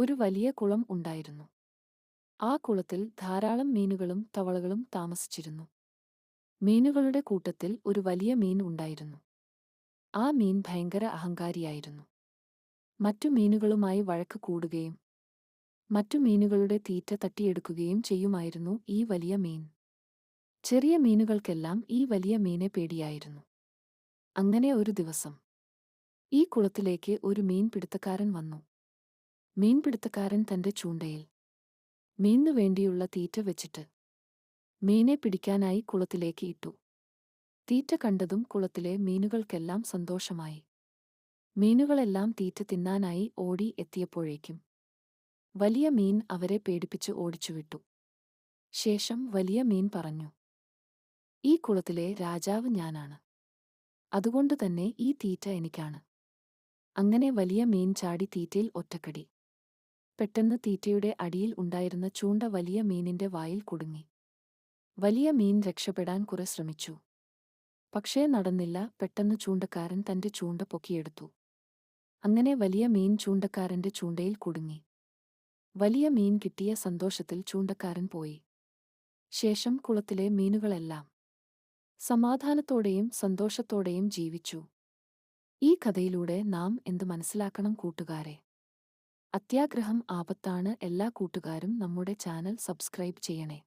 ഒരു വലിയ കുളം ഉണ്ടായിരുന്നു. ആ കുളത്തിൽ ധാരാളം മീനുകളും തവളകളും താമസിച്ചിരുന്നു. മീനുകളുടെ കൂട്ടത്തിൽ ഒരു വലിയ മീൻ ഉണ്ടായിരുന്നു. ആ മീൻ ഭയങ്കര അഹങ്കാരിയായിരുന്നു. മറ്റു മീനുകളുമായി വഴക്ക് കൂടുകയും മറ്റു മീനുകളുടെ തീറ്റ തട്ടിയെടുക്കുകയും ചെയ്യുമായിരുന്നു ഈ വലിയ മീൻ. ചെറിയ മീനുകൾക്കെല്ലാം ഈ വലിയ മീനെ പേടിയായിരുന്നു. അങ്ങനെ ഒരു ദിവസം ഈ കുളത്തിലേക്ക് ഒരു മീൻപിടുത്തക്കാരൻ വന്നു. മീൻപിടുത്തക്കാരൻ തന്റെ ചൂണ്ടയിൽ മീനു വേണ്ടിയുള്ള തീറ്റ വെച്ചിട്ട് മീനെ പിടിക്കാനായി കുളത്തിലേക്ക് ഇട്ടു. തീറ്റ കണ്ടതും കുളത്തിലെ മീനുകൾക്കെല്ലാം സന്തോഷമായി. മീനുകളെല്ലാം തീറ്റ തിന്നാനായി ഓടി എത്തിയപ്പോഴേക്കും വലിയ മീൻ അവരെ പേടിപ്പിച്ച് ഓടിച്ചുവിട്ടു. ശേഷം വലിയ മീൻ പറഞ്ഞു, "ഈ കുളത്തിലെ രാജാവ് ഞാനാണ്. അതുകൊണ്ടുതന്നെ ഈ തീറ്റ എനിക്കാണ്." അങ്ങനെ വലിയ മീൻ ചാടി തീറ്റയിൽ ഒറ്റക്കടി. പെട്ടെന്ന് തീറ്റയുടെ അടിയിൽ ഉണ്ടായിരുന്ന ചൂണ്ട വലിയ മീനിന്റെ വായിൽ കുടുങ്ങി. വലിയ മീൻ രക്ഷപ്പെടാൻ കുറെ ശ്രമിച്ചു. പക്ഷേ നടന്നില്ല. പെട്ടെന്ന് ചൂണ്ടക്കാരൻ തന്റെ ചൂണ്ട പൊക്കിയെടുത്തു. അങ്ങനെ വലിയ മീൻ ചൂണ്ടക്കാരന്റെ ചൂണ്ടയിൽ കുടുങ്ങി. വലിയ മീൻ കിട്ടിയ സന്തോഷത്തിൽ ചൂണ്ടക്കാരൻ പോയി. ശേഷം കുളത്തിലെ മീനുകളെല്ലാം സമാധാനത്തോടെയും സന്തോഷത്തോടെയും ജീവിച്ചു. ഈ കഥയിലൂടെ നാം എന്ത് മനസ്സിലാക്കണം കൂട്ടുകാരെ? അത്യാഗ്രഹം ആപത്താണ്. എല്ലാ കൂട്ടുകാരും നമ്മുടെ ചാനൽ സബ്സ്ക്രൈബ് ചെയ്യണേ.